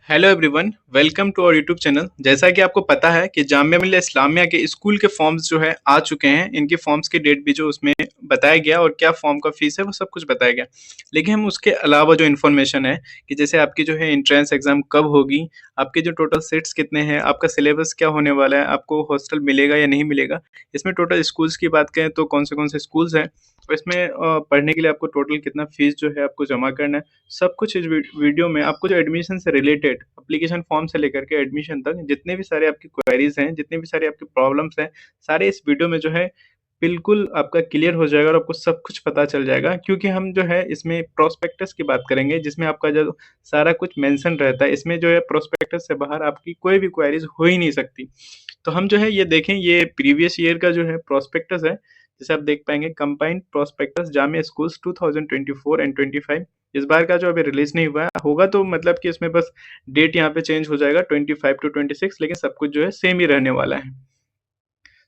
Hello everyone, welcome to our YouTube channel. जैसा कि आपको पता है कि जामिया मिल्लिया इस्लामिया के स्कूल के फॉर्म्स जो है आ चुके हैं। इनके फॉर्म्स की डेट भी जो उसमें बताया गया और क्या फॉर्म का फीस है वो सब कुछ बताया गया। लेकिन हम उसके अलावा जो इन्फॉर्मेशन है कि जैसे आपकी जो है एंट्रेंस एग्जाम कब होगी, आपके जो टोटल सीट्स कितने हैं, आपका सिलेबस क्या होने वाला है, आपको हॉस्टल मिलेगा या नहीं मिलेगा, इसमें टोटल स्कूल्स की बात करें तो कौन से स्कूल्स हैं और इसमें पढ़ने के लिए आपको टोटल कितना फीस जो है आपको जमा करना है, सब कुछ इस वीडियो में आपको जो एडमिशन से रिलेटेड एप्लीकेशन फॉर्म से लेकर के एडमिशन तक जितने भी सारे आपकी क्वेरीज हैं, जितने भी सारे आपके प्रॉब्लम्स हैं, सारे इस वीडियो में जो है बिल्कुल आपका क्लियर हो जाएगा और आपको सब कुछ पता चल जाएगा। क्योंकि हम जो है इसमें प्रोस्पेक्टस की बात करेंगे, जिसमें आपका जो सारा कुछ मेंशन रहता है। इसमें जो है प्रोस्पेक्टस से बाहर आपकी कोई भी क्वेरीज हो ही नहीं सकती। तो हम जो है ये देखें, ये प्रीवियस ईयर का जो है प्रोस्पेक्टस है। जैसे आप देख पाएंगे, combined prospectus Jamia schools 2024 and 25। इस बार का जो अभी रिलीज नहीं हुआ है, होगा तो मतलब कि इसमें बस डेट यहाँ पे चेंज हो जाएगा 25 टू 26, लेकिन सब कुछ जो है सेम ही रहने वाला है।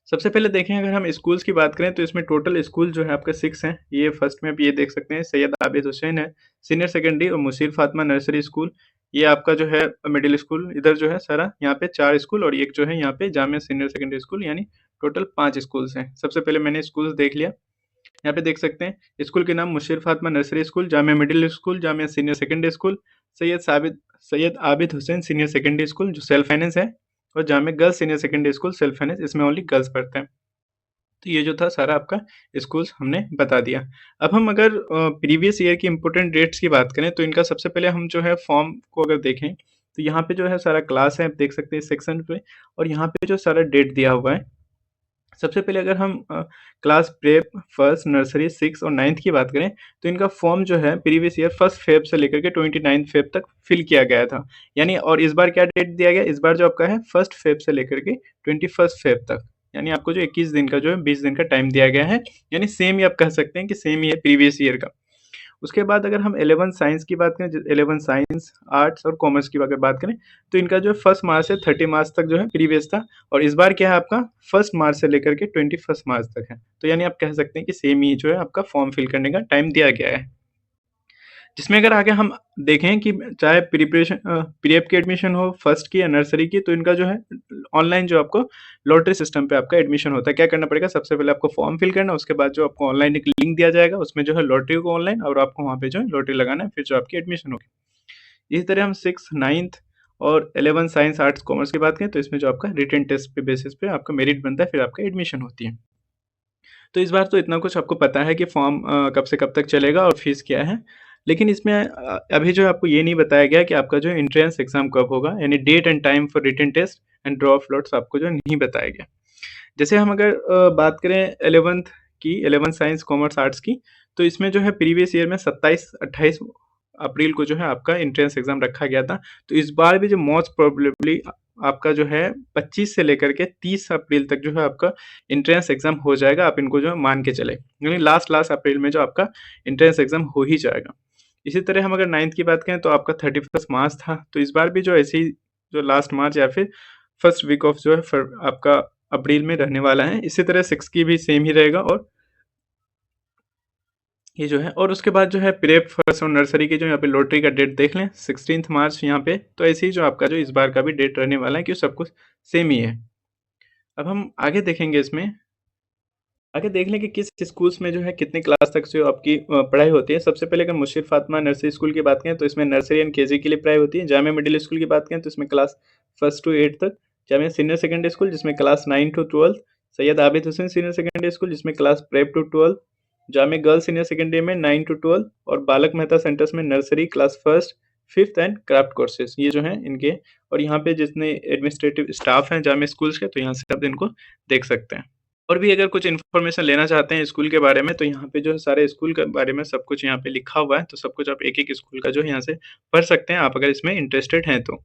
सबसे पहले देखें, अगर हम स्कूल्स की बात करें तो इसमें टोटल स्कूल जो है आपका 6 हैं। ये फर्स्ट में आप ये देख सकते हैं, सैयद आबिद हुसैन है सीनियर सेकेंडरी और मुसीर फातिमा नर्सरी स्कूल। ये आपका जो है मिडिल स्कूल। इधर जो है सारा यहाँ पे 4 स्कूल और एक जो है यहाँ पे जामिया सीनियर सेकेंडरी स्कूल, यानी टोटल 5 स्कूल्स हैं। सबसे पहले मैंने स्कूल्स देख लिया। यहाँ पे देख सकते हैं स्कूल के नाम Mushir Fatima nursery school, Jamia middle school, Jamia senior secondary school, Syed Abid Hussain senior secondary school जो सेल्फ फाइनेंस है, और Jamia girls senior secondary school self finance, इसमें ओनली गर्ल्स पढ़ते हैं। तो ये जो था सारा आपका स्कूल्स हमने बता दिया। अब हम अगर प्रीवियस ईयर की इंपॉर्टेंट डेट्स की बात करें तो इनका सबसे पहले हम जो है फॉर्म को अगर देखें तो यहाँ पे जो है सारा क्लास है, आप देख सकते हैं सेक्शन पे, और यहाँ पे जो सारा डेट दिया हुआ है। सबसे पहले अगर हम क्लास प्रेप फर्स्ट नर्सरी 6 और 9th की बात करें तो इनका फॉर्म जो है प्रीवियस ईयर 1 फेब से लेकर के 29 फेब तक फिल किया गया था। यानी और इस बार क्या डेट दिया गया, इस बार जो आपका है 1 फेब से लेकर के 21 फेब तक, यानी आपको जो 21 दिन का जो है 20 दिन का टाइम दिया गया है। यानी सेम ही आप कह सकते हैं कि सेम ही है प्रीवियस ईयर का। उसके बाद अगर हम 11 साइंस की बात करें, 11 साइंस आर्ट्स और कॉमर्स की अगर बात करें तो इनका जो है 1 मार्च से 30 मार्च तक जो है प्रीवियस था, और इस बार क्या है आपका 1 मार्च से लेकर के 21 मार्च तक है। तो यानी आप कह सकते हैं कि सेम ही जो है आपका फॉर्म फिल करने का टाइम दिया गया है। जिसमें अगर आगे हम देखें कि चाहे प्रिपरेशन प्रीएप की एडमिशन हो, फर्स्ट की या नर्सरी की, तो इनका जो है ऑनलाइन जो आपको लॉटरी सिस्टम पे आपका एडमिशन होता है। क्या करना पड़ेगा, सबसे पहले आपको फॉर्म फिल करना है, उसके बाद जो आपको ऑनलाइन एक लिंक दिया जाएगा, उसमें जो है लॉटरी को ऑनलाइन, और आपको वहाँ पे जो है लॉटरी लगाना है, फिर जो आपकी एडमिशन होगी। इसी तरह हम 6, 9th और 11 साइंस आर्ट्स कॉमर्स की बात करें तो इसमें जो आपका रिटन टेस्ट पे बेसिस पे आपका मेरिट बनता है, फिर आपका एडमिशन होती है। तो इस बार तो इतना कुछ आपको पता है कि फॉर्म कब से कब तक चलेगा और फीस क्या है। लेकिन इसमें अभी जो है आपको ये नहीं बताया गया कि आपका जो एंट्रेंस एग्जाम कब होगा, यानी date and time for written test and draw of lots आपको जो नहीं बताया गया। जैसे हम अगर बात करें 11th की, 11 साइंस कॉमर्स आर्ट्स की, तो इसमें जो है प्रीवियस ईयर में 27-28 अप्रैल को जो है आपका एंट्रेंस एग्जाम रखा गया था। तो इस बार भी जो मोस्ट प्रोबेबली आपका जो है 25 से लेकर के 30 अप्रैल तक जो है आपका एंट्रेंस एग्जाम हो जाएगा। आप इनको जो है मान के चले, यानी लास्ट लास्ट अप्रैल में जो आपका एंट्रेंस एग्जाम हो ही जाएगा। इसी तरह हम अगर 9th की बात करें तो आपका 31 मार्च था। तो इस बार भी जो ऐसे ही जो लास्ट मार्च या फिर फर्स्ट वीक ऑफ जो है आपका अप्रैल में रहने वाला है। इसी तरह 6 की भी सेम ही रहेगा, और ये जो है, और उसके बाद जो है प्रेप फर्स्ट और नर्सरी की जो यहाँ पे लॉटरी का डेट देख लें, 16 मार्च यहाँ पे। तो ऐसे ही जो आपका जो इस बार का भी डेट रहने वाला है कि सब कुछ सेम ही है। अब हम आगे देखेंगे, इसमें आगे देख लें कि किस स्कूल्स में जो है कितने क्लास तक जो आपकी पढ़ाई होती है। सबसे पहले अगर मुशीर फातिमा नर्सरी स्कूल की बात करें तो इसमें नर्सरी एंड केजी के लिए पढ़ाई होती है। जामिया मिडिल स्कूल की बात करें तो इसमें क्लास फर्स्ट टू 8 तक। जामिया सीनियर सेकेंडरी स्कूल जिसमें class 9 to 12। Syed Abid Hussain senior secondary school जिसमें class prep to 12। Jamia girls senior secondary में 9 टू 12, और बालक मेहता सेंटर्स में nursery class first, fifth and craft courses, ये जो है इनके। और यहाँ पे जितने एडमिनिस्ट्रेटिव स्टाफ हैं जामिया स्कूल्स के, तो यहाँ से आप इनको देख सकते हैं। और भी अगर कुछ इन्फॉर्मेशन लेना चाहते हैं स्कूल के बारे में तो यहाँ पे जो है सारे स्कूल के बारे में सब कुछ यहाँ पे लिखा हुआ है। तो सब कुछ आप एक-एक स्कूल का जो है यहाँ से पढ़ सकते हैं, आप अगर इसमें इंटरेस्टेड हैं तो।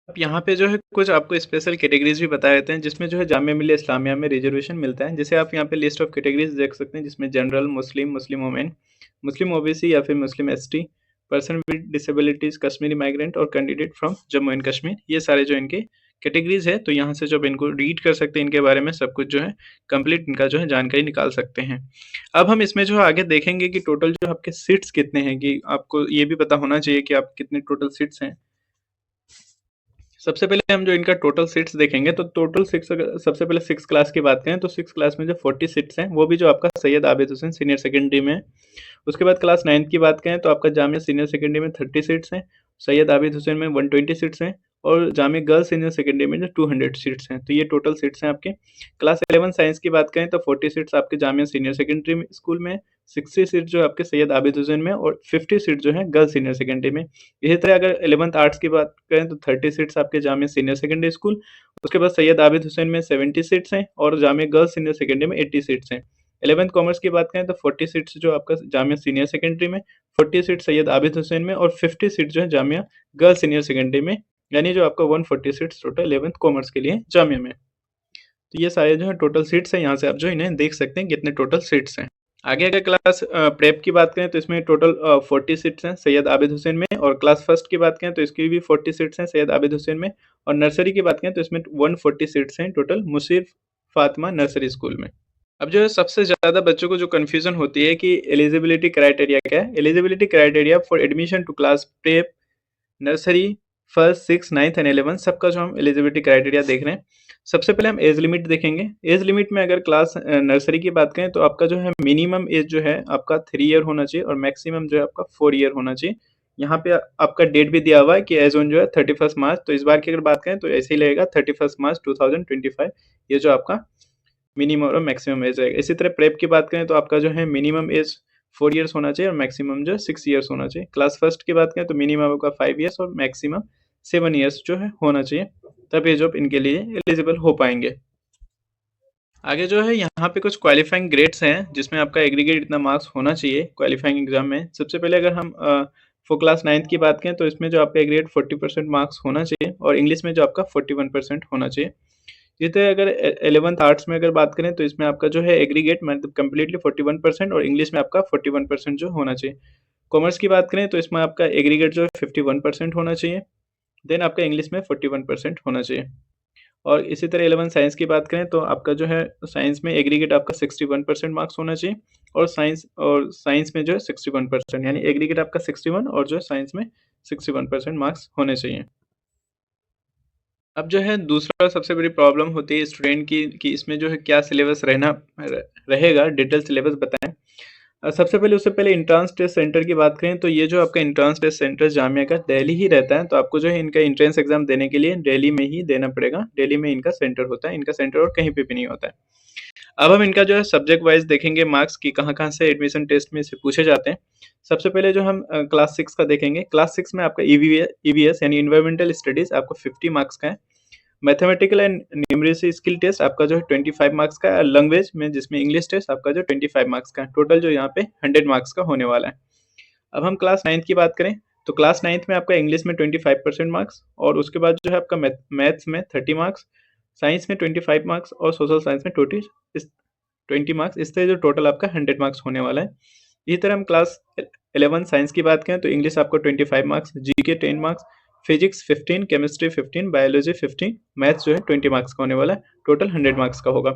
अब यहाँ पे जो है कुछ आपको स्पेशल कैटेगरीज भी बताए देते हैं, जिसमें जो है जामिया मिल्लिया इस्लामिया में रिजर्वेशन मिलता है। जैसे आप यहाँ पे लिस्ट ऑफ कैटेगरीज देख सकते हैं, जिसमें general, Muslim, Muslim women, Muslim OBC या फिर Muslim ST, person with disabilities, Kashmiri migrant और candidate from Jammu and Kashmir, ये सारे जो इनके कैटेगरीज है, तो यहाँ से जब इनको रीड कर सकते हैं, इनके बारे में सब कुछ जो है कंप्लीट इनका जो है जानकारी निकाल सकते हैं। अब हम इसमें जो है आगे देखेंगे कि टोटल जो आपके सीट्स कितने हैं, कि आपको ये भी पता होना चाहिए कि आप कितने टोटल सीट्स हैं। सबसे पहले हम जो इनका टोटल सीट्स देखेंगे, तो टोटल सिक्स, अगर सबसे पहले सिक्स क्लास की बात करें तो सिक्स क्लास में जो 40 सीट्स हैं वो भी जो आपका सैयद आबिद हुसैन सीनियर सेकेंडरी में है। उसके बाद क्लास 9th की बात करें तो आपका जामिया सीनियर सेकेंडरी में 30 सीट्स हैं, सैयद आबिद हुसैन में 120 सीट्स हैं, और जामिया गर्ल्स सीनियर सेकेंडरी में जो 200 सीट्स हैं। तो ये टोटल सीट्स हैं आपके। क्लास 11 साइंस की बात करें तो 40 सीट्स आपके जामिया सीनियर सेकेंडरी में स्कूल में, 60 सीट जो आपके सैयद आबिद हुसैन में, और 50 सीट जो है गर्ल्स सीनियर सेकेंडरी में। इसी तरह अगर 11th आर्ट्स की बात करें तो 30 सीट्स आपके जामिया सीनियर सेकेंडरी स्कूल, उसके बाद सैयद आबिद हुसैन में 70 सीट्स हैं, और जामिया गर्ल्स सीनियर सेकेंडरी में 80 सीट्स हैं। 11th कॉमर्स की बात करें तो 40 सीट्स जो आपका जामिया सीनियर सेकेंडरी में, 40 सीट सैयद आबिद हुसैन में, और 50 सीट जो है जामिया गर्ल्स सीनियर सेकेंडरी में, यानी जो आपका 140 सीट्स टोटल 11th कॉमर्स के लिए जामिया में। तो ये सारे जो है टोटल सीट्स हैं, यहाँ से आप जो इन्हें देख सकते हैं कितने टोटल सीट्स हैं। आगे अगर क्लास प्रेप की बात करें तो इसमें टोटल 40 सीट्स हैं सैयद आबिद हुसैन में, और क्लास फर्स्ट की बात करें तो इसकी भी 40 सीट्स हैं सैयद आबिद हुसैन में, और नर्सरी की बात करें तो इसमें 140 सीट्स हैं टोटल मुसीर फातिमा नर्सरी स्कूल में। अब जो है सबसे ज़्यादा बच्चों को जो कन्फ्यूज़न होती है कि एलिजिबिलिटी क्राइटेरिया क्या है। Eligibility criteria for admission to class prep, nursery, first, six, ninth and 11 सबका जो हम एलिजिबिलिटी क्राइटेरिया देख रहे हैं। सबसे पहले हम एज लिमिट देखेंगे। एज लिमिट में अगर क्लास नर्सरी की बात करें तो आपका जो है मिनिमम एज जो है आपका 3 ईयर होना चाहिए, और मैक्सिमम जो है आपका 4 ईयर होना चाहिए। यहाँ पे आपका डेट भी दिया हुआ है कि एज ऑन जो है 31 मार्च, तो इस बार की अगर बात करें तो ऐसे ही लगेगा 31 मार्च 2025, ये जो आपका मिनिमम और मैक्सिमम एज रहेगा। इसी तरह प्रेप की बात करें तो आपका जो है मिनिमम एज 4 ईयर्स होना चाहिए, और मैक्सिमम जो है 6 ईयर्स होना चाहिए। क्लास फर्स्ट की बात करें तो मिनिमम आपका 5 ईयर्स और मैक्सिमम 7 ईयर्स जो है होना चाहिए, तब ये जॉब इनके लिए एलिजिबल हो पाएंगे। आगे जो है यहाँ पे कुछ क्वालिफाइंग ग्रेड्स हैं, जिसमें आपका एग्रीगेट इतना मार्क्स होना चाहिए क्वालिफाइंग एग्जाम में। सबसे पहले अगर हम फॉर क्लास 9th की बात करें तो इसमें जो आपका एग्रीगेट 40% मार्क्स होना चाहिए, और इंग्लिश में जो आपका 41% होना चाहिए। इसी तरह अगर 11th आर्ट्स में अगर बात करें तो इसमें आपका जो है एग्रीगेट मतलब कम्प्लीटली 41%, और इंग्लिश में आपका 41% जो होना चाहिए। कॉमर्स की बात करें तो इसमें आपका एग्रीगेट जो है 51% होना चाहिए, देन आपका इंग्लिश में 41% होना चाहिए। और इसी तरह 11 साइंस की बात करें तो आपका जो है साइंस में एग्रीगेट आपका 61% मार्क्स होना चाहिए, और साइंस में जो है 61%, यानी एग्रीगेट आपका 61 और जो है साइंस में 61% मार्क्स होने चाहिए। अब जो है दूसरा सबसे बड़ी प्रॉब्लम होती है स्टूडेंट की कि इसमें जो है क्या सिलेबस रहेगा, डिटेल सिलेबस बताएं। सबसे पहले उससे पहले एंट्रेंस टेस्ट सेंटर की बात करें तो ये जो आपका एंट्रेंस टेस्ट सेंटर जामिया का दिल्ली ही रहता है, तो आपको जो है इनका एंट्रेंस एग्जाम देने के लिए दिल्ली में ही देना पड़ेगा। दिल्ली में इनका सेंटर होता है, इनका सेंटर और कहीं पे भी नहीं होता है। अब हम इनका जो है सब्जेक्ट वाइज देखेंगे मार्क्स की कहाँ से एडमिशन टेस्ट में से पूछे जाते हैं। सबसे पहले जो हम क्लास 6 का देखेंगे। क्लास 6 में आपका ईवीएस यानी इन्वायरमेंटल स्टडीज आपको 50 मार्क्स का है। Mathematical and numeracy skill test आपका जो है 25 मार्क्स का है। लैंग्वेज में जिसमें इंग्लिश टेस्ट आपका जो 25 मार्क्स का है। टोटल जो यहाँ पे 100 मार्क्स का होने वाला है। अब हम क्लास 9th की बात करें तो क्लास 9th में आपका इंग्लिश में 25% मार्क्स, और उसके बाद जो है आपका मैथ्स में 30 मार्क्स, साइंस में 25 मार्क्स, और सोशल साइंस में 20 मार्क्स। इस तरह जो टोटल आपका 100 मार्क्स होने वाला है। इसी तरह हम क्लास 11 साइंस की बात करें तो इंग्लिश आपको 25 marks, GK 10 marks, physics 15, chemistry 15, biology 15, maths जो है 20 मार्क्स का होने वाला है। टोटल 100 मार्क्स का होगा।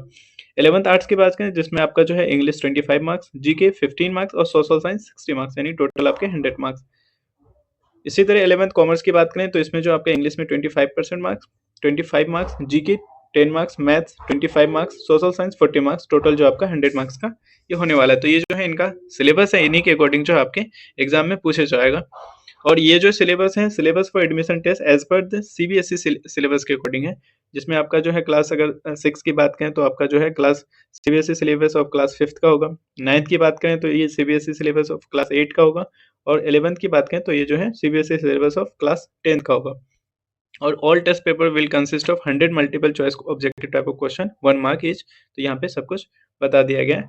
11th आर्ट्स की बात करें जिसमें आपका जो है इंग्लिश 25 मार्क्स, जीके 15 मार्क्स, और सोशल साइंस 60 मार्क्स, यानी टोटल आपके 100 मार्क्स। इसी तरह 11th कॉमर्स की बात करें तो इसमें जो आपका इंग्लिश में 25% marks, 25 marks, GK 10 marks, maths 25 marks, social science 40 marks, total जो आपका 100 मार्क्स का ये होने वाला है। तो ये जो है इनका सिलेबस है, इन्हीं के अकॉर्डिंग जो आपके एग्जाम में पूछे जाएगा। और ये जो सिलेबस है, syllabus for admission test as per the CBSE syllabus के अकॉर्डिंग है, जिसमें आपका जो है क्लास अगर 6 की बात करें तो आपका जो है class CBSE syllabus of class 5th का होगा। 9th की बात करें तो ये सीबीएसई सिलेबस ऑफ क्लास 8 का होगा, और 11th की बात करें तो ये जो है CBSE syllabus of class 10th का होगा। और all test paper will consist of 100 multiple choice objective type of question, 1 mark each. तो यहाँ पे सब कुछ बता दिया गया है।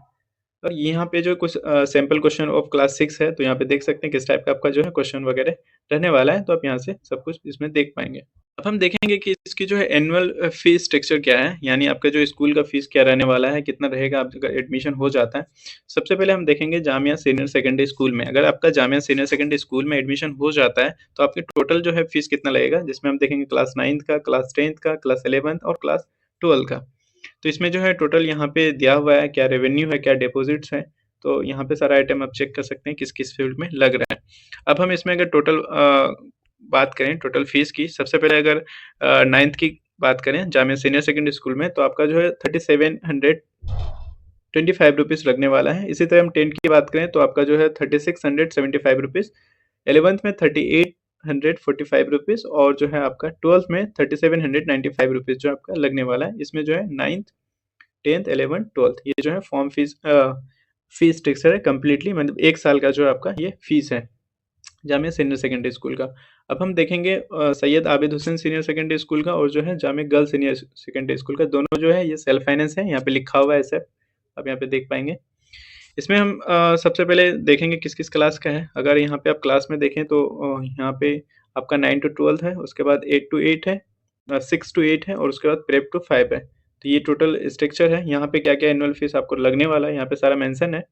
और यहाँ पे जो कुछ सैम्पल क्वेश्चन ऑफ क्लास 6 है, तो यहाँ पे देख सकते हैं किस टाइप का आपका जो है क्वेश्चन वगैरह रहने वाला है। तो आप यहाँ से सब कुछ इसमें देख पाएंगे। अब हम देखेंगे कि इसकी जो है एनुअल फीस स्ट्रक्चर क्या है, यानी आपका जो स्कूल का फीस क्या रहने वाला है, कितना रहेगा आपका एडमिशन हो जाता है। सबसे पहले हम देखेंगे जामिया सीनियर सेकेंडरी स्कूल में, अगर आपका जामिया सीनियर सेकेंडरी स्कूल में एडमिशन हो जाता है, तो आपकी टोटल जो है फीस कितना लगेगा, जिसमें हम देखेंगे क्लास 9th का, क्लास 10th का, क्लास 11th और क्लास 12 का। तो इसमें जो है टोटल यहाँ पे दिया हुआ है, क्या रेवेन्यू है, क्या डिपॉजिट्स है, तो यहाँ पे सारा आइटम आप चेक कर सकते हैं किस-किस फील्ड में लग रहा है। अब हम इसमें अगर टोटल बात करें टोटल फीस की, सबसे पहले अगर 9th की बात करें जामिया सीनियर सेकेंडरी स्कूल में, तो आपका जो है 3725 रुपीज़ लगने वाला है। इसी तरह हम 10th की बात करें तो आपका जो है 3675 रुपीज़, 11th में 3845 रुपीज़ और जो है आपका 12th में 3795 रुपीज़ जो आपका लगने वाला है। इसमें जो है 9th 10th 11th 12th ये जो है फॉर्म फीस फीस स्ट्रक्चर है कंप्लीटली, मतलब 1 साल का जो है आपका ये फीस है जामिया सीनियर सेकेंडरी स्कूल का। अब हम देखेंगे Syed Abid Hussain senior secondary school का और जो है Jamia girls senior secondary school का, दोनों जो है ये सेल्फ फाइनेंस है, यहाँ पे लिखा हुआ है ऐसे, आप यहाँ पे देख पाएँगे। इसमें हम सबसे पहले देखेंगे किस-किस क्लास का है। अगर यहाँ पे आप क्लास में देखें तो यहाँ पे आपका 9 टू 12 है, उसके बाद 8 टू 8 है, 6 टू 8 है और उसके बाद प्रेप टू 5 है। तो ये टोटल स्ट्रक्चर है। यहाँ पे क्या-क्या एनुअल फीस आपको लगने वाला है, यहाँ पे सारा मेंशन है।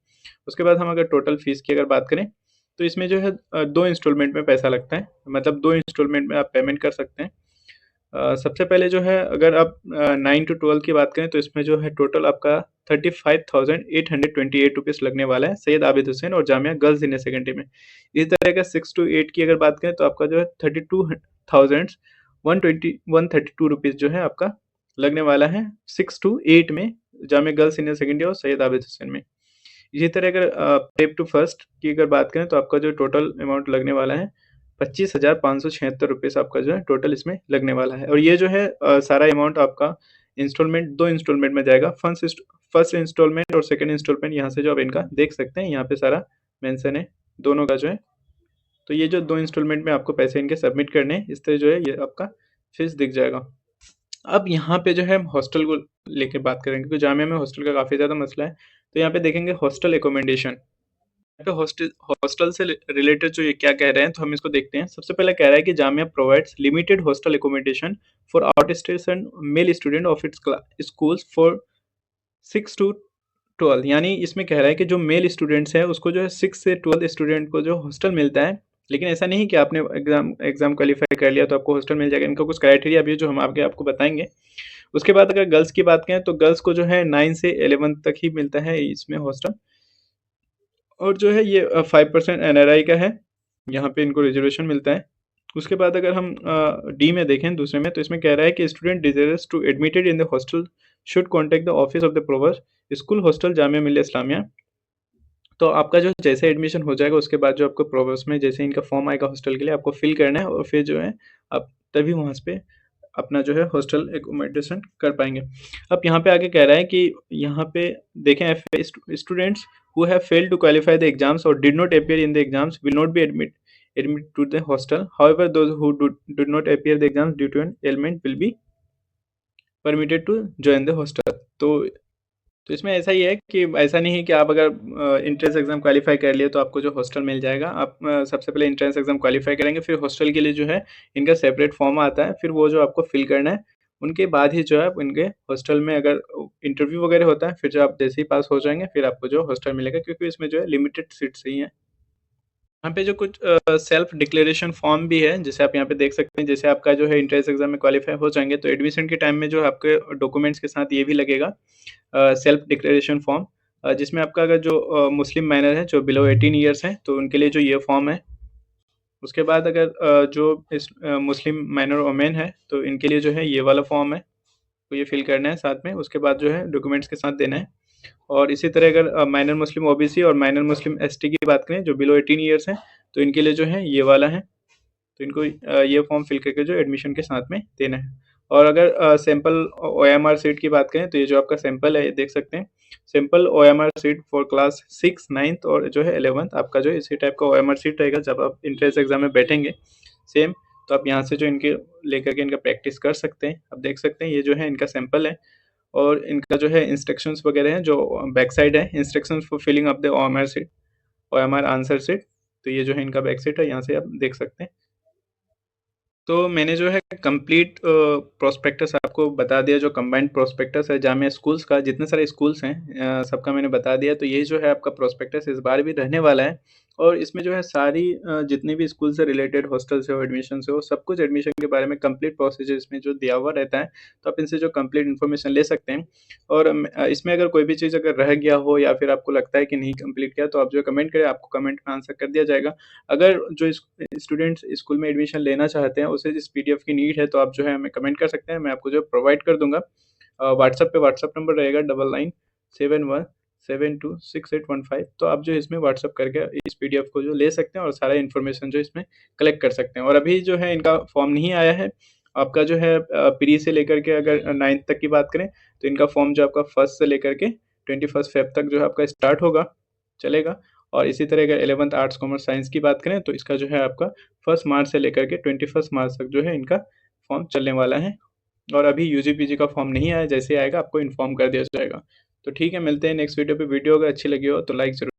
उसके बाद हम अगर टोटल फीस की अगर बात करें, तो इसमें जो है 2 इंस्टॉलमेंट में पैसा लगता है, मतलब 2 इंस्टॉलमेंट में आप पेमेंट कर सकते हैं। सबसे पहले जो है अगर आप 9 टू 12 की बात करें तो इसमें जो है टोटल आपका 35,828 रुपीज़ लगने वाला है सैयद आबिद हुसैन और जामिया गर्ल्स सीनियर सेकेंडरी में। इसी तरह का 6 टू 8 की अगर बात करें तो आपका जो है 32,132 रुपीज़ जो है आपका लगने वाला है 6 टू 8 में, जामिया गर्ल्स सीनियर सेकेंडरी और सैयद आबिद हुसैन में। इसी तरह अगर प्रेप टू फर्स्ट की अगर बात करें तो आपका जो टोटल अमाउंट लगने वाला है 25,576 रुपीज़ आपका जो है टोटल इसमें लगने वाला है और ये जो है सारा अमाउंट आपका इंस्टॉलमेंट 2 इंस्टॉलमेंट में जाएगा। फर्स्ट इंस्टॉलमेंट और सेकंड इंस्टॉलमेंट यहाँ से जो आप इनका देख सकते हैं, यहाँ पे सारा मेंशन है दोनों का जो है। तो ये जो 2 इंस्टॉलमेंट में आपको पैसे इनके सबमिट करने हैं, इस तरह जो है ये आपका फीस दिख जाएगा। अब यहाँ पे जो है हम हॉस्टल को लेके बात करेंगे क्योंकि जामिया में हॉस्टल का काफ़ी ज़्यादा मसला है। तो यहाँ पे देखेंगे हॉस्टल अकोमोडेशन। यहाँ पे हॉस्टल हॉस्टल से रिलेटेड जो ये क्या कह रहे हैं तो हम इसको देखते हैं। सबसे पहले कह रहा है कि Jamia provides limited hostel accommodation for out station male student of its schools for 6 to 12, यानी इसमें कह रहा है कि जो मेल स्टूडेंट्स हैं उसको जो है 6 से 12 स्टूडेंट को जो हॉस्टल मिलता है, लेकिन ऐसा नहीं कि आपने एग्ज़ाम एग्ज़ाम क्वालिफ़ाई कर लिया तो आपको हॉस्टल मिल जाएगा। इनका कुछ क्राइटेरिया भी है जो हम आगे आपको बताएँगे। उसके बाद अगर गर्ल्स की बात करें तो गर्ल्स को जो है 9 से 11 तक ही मिलता है इसमें हॉस्टल और जो है ये 5% एनआरआई का है, यहाँ पे इनको रिजर्वेशन मिलता है। उसके बाद अगर हम डी में देखें दूसरे में तो इसमें कह रहा है कि student desires to admitted in the hostel should contact the office of the provost school hostel Jamia Millia Islamia. तो आपका जो जैसे एडमिशन हो जाएगा उसके बाद जो आपको प्रोवोस्ट में जैसे इनका फॉर्म आएगा हॉस्टल के लिए आपको फिल करना है और फिर जो है आप तभी वहाँ पे अपना जो है हॉस्टल एकोमोडेशन कर पाएँगे। अब यहाँ पे आगे कह रहा है कि यहाँ पे देखें students who have failed to qualify the exams और did not appear in the exams will not be admit to the hostel. However, those who did not appear the exams due to an ailment will be permitted to join the hostel. तो इसमें ऐसा ही है कि ऐसा नहीं है कि आप अगर एंट्रेंस एग्ज़ाम क्वालीफाई कर लिए तो आपको जो हॉस्टल मिल जाएगा। आप सबसे पहले एंट्रेंस एग्ज़ाम क्वालीफाई करेंगे, फिर हॉस्टल के लिए जो है इनका सेपरेट फॉर्म आता है, फिर वो जो आपको फिल करना है, उनके बाद ही जो है आप इनके हॉस्टल में अगर इंटरव्यू वगैरह होता है, फिर जो आप जैसे ही पास हो जाएँगे, फिर आपको जो हॉस्टल मिलेगा क्योंकि इसमें जो है लिमिटेड सीट्स ही हैं। यहाँ पे जो कुछ सेल्फ डिक्लेरेशन फॉर्म भी है, जैसे आप यहाँ पे देख सकते हैं, जैसे आपका जो है एंट्रेंस एग्ज़ाम में क्वालीफाई हो जाएँगे, तो एडमिशन के टाइम में जो आपके डॉक्यूमेंट्स के साथ ये भी लगेगा सेल्फ डिक्लेरेशन फॉर्म, जिसमें आपका अगर जो मुस्लिम माइनर है, जो बिलो 18 ईयर्स हैं, तो उनके लिए जो ये फॉर्म है। उसके बाद अगर जो मुस्लिम माइनर वुमेन है, तो इनके लिए जो है ये वाला फॉर्म है, तो ये फिल करना है साथ में, उसके बाद जो है डॉक्यूमेंट्स के साथ देना है। और इसी तरह अगर माइनर मुस्लिम ओबीसी और माइनर मुस्लिम एसटी की बात करें, जो बिलो 18 ईयर्स हैं, तो इनके लिए जो है ये वाला है। तो इनको ये फॉर्म फिल करके जो एडमिशन के साथ में देना है। और अगर सैंपल ओएमआर सीट की बात करें तो ये जो आपका सैंपल है ये देख सकते हैं, sample OMR sheet for class 6, 9th और जो है 11th आपका जो इसी टाइप का ओएमआर सीट रहेगा जब आप एंट्रेंस एग्जाम में बैठेंगे सेम। तो आप यहाँ से जो इनके लेकर के इनका प्रैक्टिस कर सकते हैं। आप देख सकते हैं ये जो है इनका सैंपल है और इनका जो है इंस्ट्रक्शंस वगैरह हैं जो बैक साइड है, instructions for filling up the OMR sheet, OMR answer sheet. तो ये जो है इनका बैक साइड है, यहाँ से आप देख सकते हैं। तो मैंने जो है कंप्लीट प्रोस्पेक्टस आपको बता दिया, जो कंबाइंड प्रोस्पेक्टस है जामिया स्कूल्स का, जितने सारे स्कूल्स हैं सबका मैंने बता दिया। तो यही जो है आपका प्रोस्पेक्टस इस बार भी रहने वाला है, और इसमें जो है सारी जितनी भी स्कूल से रिलेटेड हॉस्टल से हो, एडमिशन से हो, सब कुछ एडमिशन के बारे में कंप्लीट प्रोसीजर इसमें जो दिया हुआ रहता है। तो आप इनसे जो कंप्लीट इन्फॉर्मेशन ले सकते हैं। और इसमें अगर कोई भी चीज़ अगर रह गया हो या फिर आपको लगता है कि नहीं कंप्लीट किया, तो आप जो कमेंट करें, आपको कमेंट में आंसर कर दिया जाएगा। अगर जो स्टूडेंट्स स्कूल में एडमिशन लेना चाहते हैं, उसे जिस पीडीएफ की नीड है, तो आप जो है हमें कमेंट कर सकते हैं, मैं आपको जो प्रोवाइड कर दूंगा। व्हाट्सएप पे व्हाट्सएप नंबर रहेगा 9971726815। तो आप जो है इसमें व्हाट्सएप करके इस पीडीएफ को जो ले सकते हैं और सारा इन्फॉर्मेशन जो इसमें कलेक्ट कर सकते हैं। और अभी जो है इनका फॉर्म नहीं आया है आपका, जो है प्री से लेकर के अगर 9th तक की बात करें, तो इनका फॉर्म जो आपका 1 से लेकर के 21 फेब तक जो है आपका स्टार्ट होगा, चलेगा। और इसी तरह अगर 11th आर्ट्स कॉमर्स साइंस की बात करें, तो इसका जो है आपका 1 मार्च से लेकर के 21 मार्च तक जो है इनका फॉर्म चलने वाला है। और अभी यूजी पीजी का फॉर्म नहीं आया, जैसे आएगा आपको इन्फॉर्म कर दिया जाएगा। तो ठीक है, मिलते हैं नेक्स्ट वीडियो पे। वीडियो अगर अच्छी लगी हो तो लाइक जरूर